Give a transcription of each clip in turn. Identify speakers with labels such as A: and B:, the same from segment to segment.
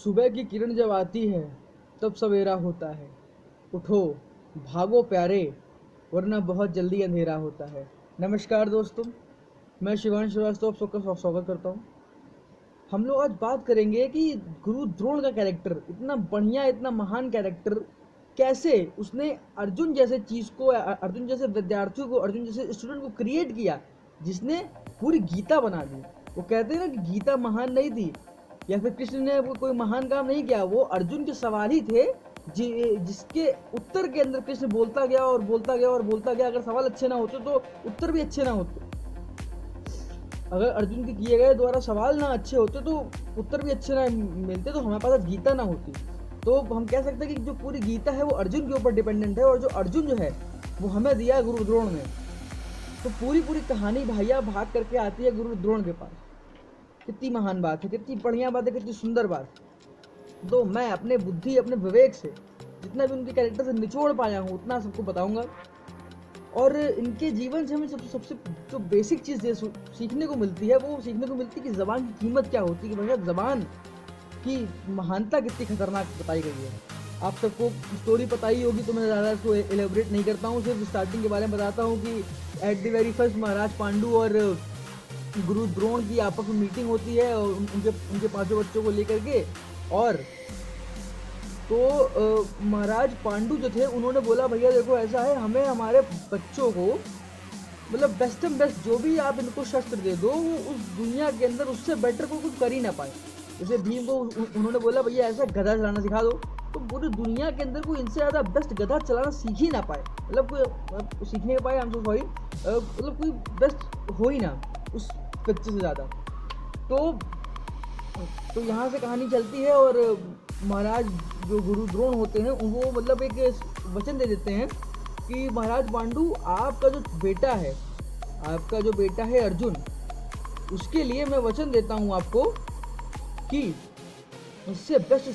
A: सुबह की किरण जब आती है तब सवेरा होता है। उठो, भागो प्यारे, वरना बहुत जल्दी अंधेरा होता है। नमस्कार दोस्तों, मैं शिवांश श्रीवास्तव आप सबका स्वागत करता हूँ। हम लोग आज बात करेंगे कि गुरु द्रोण का कैरेक्टर, इतना बढ़िया, इतना महान कैरेक्टर, कैसे उसने अर्जुन जैसे चीज़ को, अर्जुन जैसे विद्यार्थियों को, अर्जुन जैसे स्टूडेंट को क्रिएट किया, जिसने पूरी गीता बना दी। वो कहते हैं ना कि गीता महान नहीं थी या फिर कृष्ण ने वो कोई महान काम नहीं किया, वो अर्जुन के सवाल ही थे जिसके उत्तर के अंदर कृष्ण बोलता गया और बोलता गया और बोलता गया। अगर सवाल अच्छे ना होते तो उत्तर भी अच्छे ना होते। अगर अर्जुन के किए गए द्वारा सवाल ना अच्छे होते तो उत्तर भी अच्छे ना मिलते, तो हमारे पास गीता ना होती। तो हम कह सकते हैं कि जो पूरी गीता है वो अर्जुन के ऊपर डिपेंडेंट है, और जो अर्जुन जो है वो हमें दिया गुरु द्रोण ने। तो पूरी कहानी भैया भाग करके आती है गुरु द्रोण के पास। कितनी महान बात है, कितनी बढ़िया बात है, कितनी सुंदर बात। तो मैं अपने बुद्धि, अपने विवेक से जितना भी उनके कैरेक्टर से निचोड़ पाया हूँ उतना सबको बताऊंगा। और इनके जीवन से हमें सबसे जो बेसिक चीज़ सीखने को मिलती है, वो सीखने को मिलती है कि ज़बान की कीमत क्या होती है, कि भैया ज़बान की महानता कितनी खतरनाक बताई गई है। आप सबको स्टोरी पता ही होगी, तो मैं ज़्यादा इसको एलेबरेट नहीं करता हूँ, सिर्फ स्टार्टिंग के बारे में बताता हूँ कि एट द वेरी फर्स्ट महाराज पांडु और गुरु द्रोण की आपस में मीटिंग होती है, और उनके पांचों बच्चों को लेकर के। और तो महाराज पांडु जो थे उन्होंने बोला, भैया देखो ऐसा है, हमें हमारे बच्चों को मतलब बेस्ट एंड बेस्ट जो भी आप इनको शस्त्र दे दो, वो उस दुनिया के अंदर उससे बेटर को कुछ कर ही ना पाए। जैसे भीम को उन्होंने बोला, भैया ऐसा गधा चलाना सिखा दो, तो पूरी दुनिया के अंदर कोई इनसे ज़्यादा बेस्ट गधा चलाना सीख ही ना पाए, मतलब कोई सीखने के पाए, हम सॉरी, मतलब कोई बेस्ट हो ही ना उस बच्चे से ज़्यादा। तो यहाँ से कहानी चलती है, और महाराज जो गुरु द्रोण होते हैं वो मतलब एक वचन दे देते हैं कि महाराज पांडु, आपका जो बेटा है अर्जुन, उसके लिए मैं वचन देता हूँ आपको कि इससे बेस्ट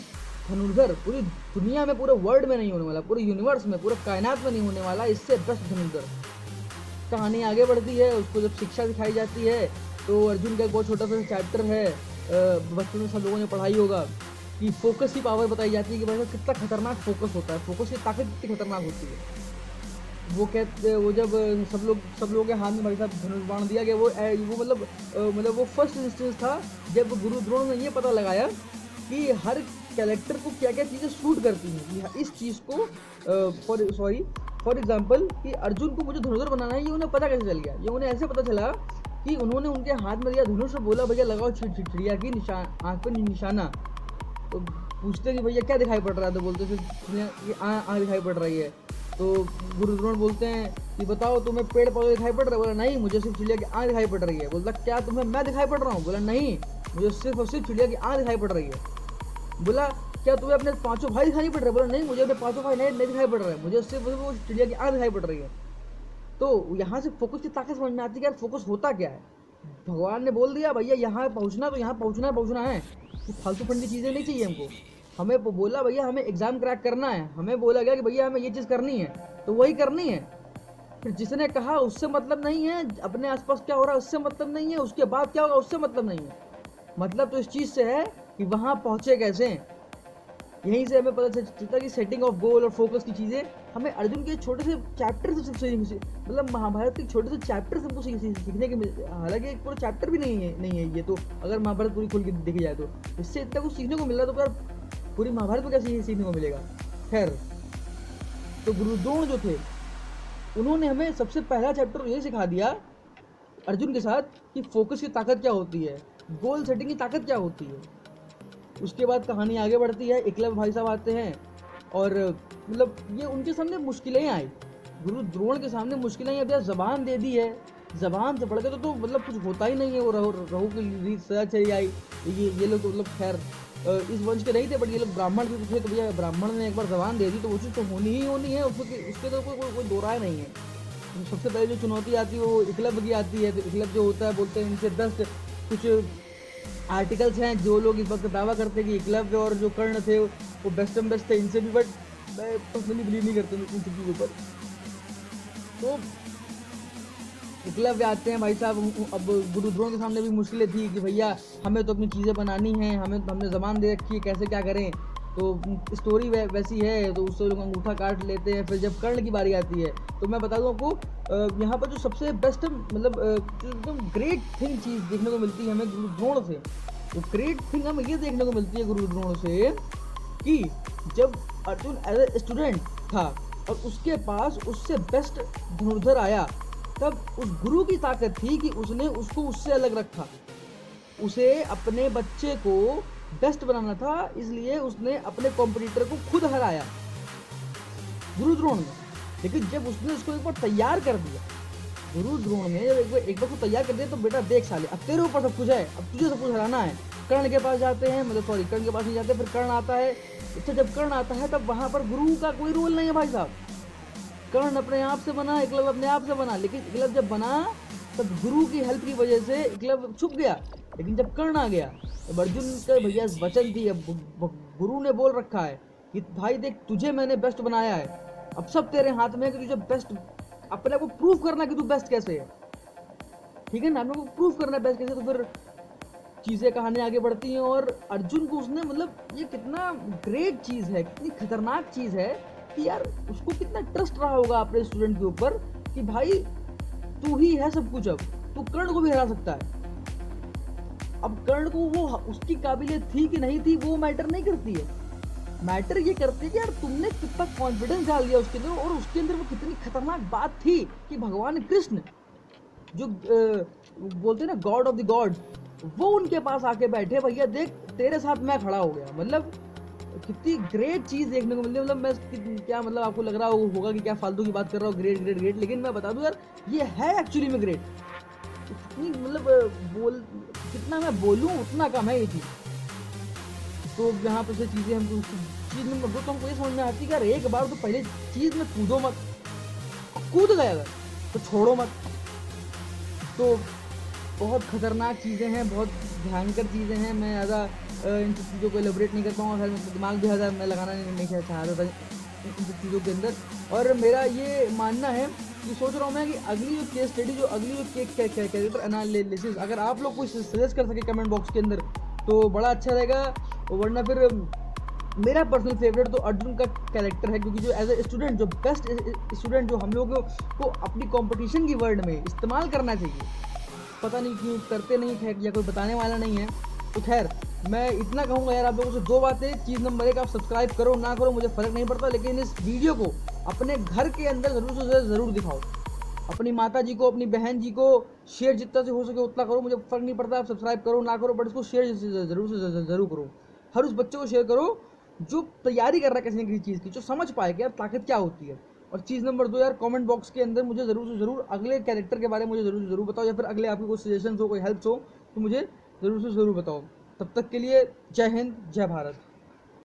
A: धनुर्धर पूरी दुनिया में, पूरे वर्ल्ड में नहीं होने वाला, पूरे यूनिवर्स में, पूरे कायनात में नहीं होने वाला इससे बेस्ट धनुर्धर। कहानी आगे बढ़ती है, उसको जब शिक्षा सिखाई जाती है तो अर्जुन का एक बहुत छोटा सा चैप्टर है, बचपन में सब लोगों ने पढ़ाई होगा, कि फोकस की पावर बताई जाती है कि भाई कितना खतरनाक फोकस होता है, फोकस की ताकत कितनी खतरनाक होती है। वो जब सब लोगों के हाथ में भाई साहब धनुष बाण दिया गया, वो मतलब वो फर्स्ट इंस्टेंस था जब गुरु द्रोण ने ये पता लगाया कि हर कैरेक्टर को क्या क्या चीज़ें सूट करती हैं। इस चीज़ को फॉर एग्जाम्पल कि अर्जुन को मुझे धनुर्धर बनाना है, ये उन्हें पता कैसे चल गया? ये उन्हें ऐसे पता चला कि उन्होंने उनके हाथ में दिया धनुष और बोला, भैया लगाओ चिड़िया की आँख पर निशाना। तो पूछते कि भैया क्या दिखाई पड़ रहा है, तो बोलते थे आँख दिखाई पड़ रही है। तो गुरु द्रोण बोलते हैं कि बताओ तुम्हें पेड़ पौधे दिखाई पड़ रहे हैं? बोला नहीं, मुझे सिर्फ चिड़िया की आँख दिखाई पड़ रही है। बोलता क्या तुम्हें मैं दिखाई पड़ रहा हूँ? बोला नहीं, मुझे सिर्फ और सिर्फ चिड़िया की आँख दिखाई पड़ रही है। बोला क्या तुम्हें अपने पांचों भाई दिखाई पड़ रहे? बोला नहीं, मुझे अपने पांचों भाई नहीं दिखाई पड़ रहे हैं, मुझे सिर्फ वो चिड़िया की आँख दिखाई पड़ रही है। तो यहाँ से फोकस की ताकत समझ में आती है कि यार फोकस होता क्या है। भगवान ने बोल दिया भैया यहाँ पहुँचना, तो यहाँ पहुँचना है, फालतू फंडी चीज़ें नहीं चाहिए हमको। हमें बोला भैया हमें एग्ज़ाम क्रैक करना है, हमें बोला गया कि भैया हमें ये चीज़ करनी है, तो वही करनी है। फिर जिसने कहा उससे मतलब नहीं है, अपने आसपास क्या हो रहा है उससे मतलब नहीं है, उसके बाद क्या होगा उससे मतलब नहीं है। मतलब तो इस चीज़ से है कि वहाँ पहुँचे कैसे। यहीं से हमें पता चलता कि सेटिंग ऑफ गोल और फोकस की चीज़ें हमें अर्जुन के छोटे से चैप्टर से मतलब महाभारत के छोटे से चैप्टर से हमको सीखने के मिलते। हालांकि एक पूरा चैप्टर भी नहीं है ये, तो अगर महाभारत पूरी खोल के देखी जाए तो इससे इतना कुछ सीखने को मिल रहा है, तो यार पूरी महाभारत में क्या सीखने को मिलेगा। खैर, तो गुरु द्रोण जो थे उन्होंने हमें सबसे पहला चैप्टर ये सिखा दिया अर्जुन के साथ कि फोकस की ताकत क्या होती है, गोल सेटिंग की ताकत क्या होती है। उसके बाद कहानी आगे बढ़ती है, एकलव्य भाई साहब आते हैं, और मतलब ये उनके सामने मुश्किलें आई, गुरु द्रोण के सामने मुश्किलें आई। अब यार जबान दे दी है, जबान से पढ़ के तो मतलब कुछ होता ही नहीं है। वो रहू की रीत सजा चली आई। ये लोग तो मतलब खैर इस वंश के नहीं थे, बट ये लोग ब्राह्मण के थे, तो भैया ब्राह्मण ने एक बार जबान दे दी तो वो चीज़ तो होनी ही होनी है, उसके तो कोई दो राय नहीं है। तो सबसे पहले जो चुनौती आती है वो एकलव्य की आती है। तो एकलव्य जो होता है, बोलते हैं इनसे 10 कुछ आर्टिकल्स हैं जो लोग इस वक्त दावा करते हैं कि एकलव्य और जो कर्ण थे वो बेस्ट एंड बेस्ट थे इनसे भी, बट मैं पर्सनली बिलीव नहीं करता इन चीज़ों के ऊपर। तो एकलव्य आते हैं भाई साहब। अब गुरु द्रोण के सामने भी मुश्किलें थी कि भैया हमें तो अपनी चीज़ें बनानी हैं, हमने ज़बान दे रखी है, कैसे क्या करें। तो स्टोरी वैसी है, तो उससे लोग अंगूठा काट लेते हैं। फिर जब कर्ण की बारी आती है तो मैं बता दूँ आपको, यहाँ पर जो सबसे बेस्ट मतलब जो एकदम ग्रेट थिंग चीज़ देखने को मिलती है हमें गुरु द्रोण से, तो ग्रेट थिंग हमें ये देखने को मिलती है गुरु द्रोण से कि जब अर्जुन एज ए स्टूडेंट था और उसके पास उससे बेस्ट धनुर्धर आया, तब उस गुरु की ताकत थी कि उसने उसको उससे अलग रखा। उसे अपने बच्चे को बेस्ट बनाना था, इसलिए उसने अपने कॉम्पिटिटर को खुद हराया गुरु द्रोण ने। लेकिन जब उसने उसको एक बार तैयार कर दिया, गुरु द्रोण ने जब एक बार को तैयार कर दिया, तो बेटा देख साले, अब तेरे ऊपर सब कुछ है, अब तुझे सब कुछ हराना है। कर्ण के पास जाते हैं, मतलब सॉरी कर्ण के पास नहीं जाते, फिर कर्ण आता है। अच्छा जब कर्ण आता है तब वहाँ पर गुरु का कोई रोल नहीं है भाई साहब। कर्ण अपने आप से बना, एकलव्य अपने आप से बना, लेकिन एकलव्य जब बना तब गुरु की हेल्प की वजह से एकलव्य छुप गया। लेकिन जब कर्ण आ गया तब अर्जुन के भैया वचन थी, अब गुरु ने बोल रखा है कि भाई देख तुझे मैंने बेस्ट बनाया है, अब सब तेरे हाथ में है कि तुझे बेस्ट अपने को प्रूव करना कि तू बेस्ट कैसे है। ठीक है ना, अपने को प्रूव करना है बेस्ट कैसे। तो फिर चीज़ें कहानी आगे बढ़ती हैं और अर्जुन को उसने मतलब ये कितना ग्रेट चीज़ है, कितनी खतरनाक चीज़ है कि यार उसको कितना ट्रस्ट रहा होगा अपने स्टूडेंट के ऊपर कि भाई तू ही है सब कुछ, अब तू कर्ण को भी हरा सकता है। अब कर्ण को वो उसकी काबिलियत थी कि नहीं थी वो मैटर नहीं करती है, मैटर ये करती है कि यार तुमने कितना कॉन्फिडेंस डाल दिया उसके अंदर, और उसके अंदर वो कितनी खतरनाक बात थी कि भगवान कृष्ण जो बोलते हैं ना गॉड ऑफ द गॉड, वो उनके पास आके बैठे, भैया देख तेरे साथ मैं खड़ा हो गया। मतलब कितनी ग्रेट चीज़ देखने को मिलती है। मतलब मैं क्या मतलब आपको लग रहा होगा कि क्या फालतू की बात कर रहा हूँ, ग्रेट ग्रेट ग्रेट, लेकिन मैं बता दूं यार ये है एक्चुअली में ग्रेट। इतनी मतलब बोल जितना मैं बोलूँ उतना कम है ये चीज़। तो यहाँ पर से चीज़ें हमको चीज़ नंबर 2 तो हमको ये समझ में आती है कि यार एक बार तो पहले चीज़ में कूदो मत, कूद गए अगर तो छोड़ो मत। तो बहुत खतरनाक चीज़ें हैं, बहुत भयंकर चीज़ें हैं। मैं ज़्यादा इन सब चीज़ों को एलिब्रेट नहीं कर पाऊँगा, खैर दिमाग भी ज़्यादा मैं लगाना नहीं चाहता था इन सब चीज़ों के अंदर। और मेरा ये मानना है कि सोच रहा हूँ मैं कि अगली जो केस स्टडी, जो अगली जो कैरेक्टर एनालिसिस अगर आप लोग कोई सजेस्ट कर सके कमेंट बॉक्स के अंदर तो बड़ा अच्छा रहेगा। वरना फिर मेरा पर्सनल फेवरेट तो अर्जुन का कैरेक्टर है, क्योंकि जो एज ए स्टूडेंट, जो बेस्ट स्टूडेंट जो हम लोगों को अपनी कंपटीशन की वर्ल्ड में इस्तेमाल करना चाहिए, पता नहीं क्यों करते नहीं है या कोई बताने वाला नहीं है। तो खैर मैं इतना कहूँगा यार आप लोगों से 2 बातें। चीज़ नंबर 1, आप सब्सक्राइब करो ना करो मुझे फ़र्क नहीं पड़ता, लेकिन इस वीडियो को अपने घर के अंदर ज़रूर से ज़रूर दिखाओ। अपनी माता जी को, अपनी बहन जी को शेयर जितना से हो सके उतना करो, मुझे फ़र्क नहीं पड़ता आप सब्सक्राइब करो ना करो, बट इसको शेयर ज़रूर से ज़रूर करो। हर उस बच्चे को शेयर करो जो तैयारी कर रहा है किसी न किसी चीज़ की, जो समझ पाए कि यार ताकत क्या होती है। और चीज़ नंबर 2 यार, कमेंट बॉक्स के अंदर मुझे ज़रूर से ज़रूर अगले कैरेक्टर के बारे में मुझे ज़रूर से ज़रूर बताओ, या फिर अगले आपकी कोई सजेशन हो, कोई हेल्प हो तो मुझे ज़रूर से ज़रूर बताओ। तब तक के लिए जय हिंद, जय भारत।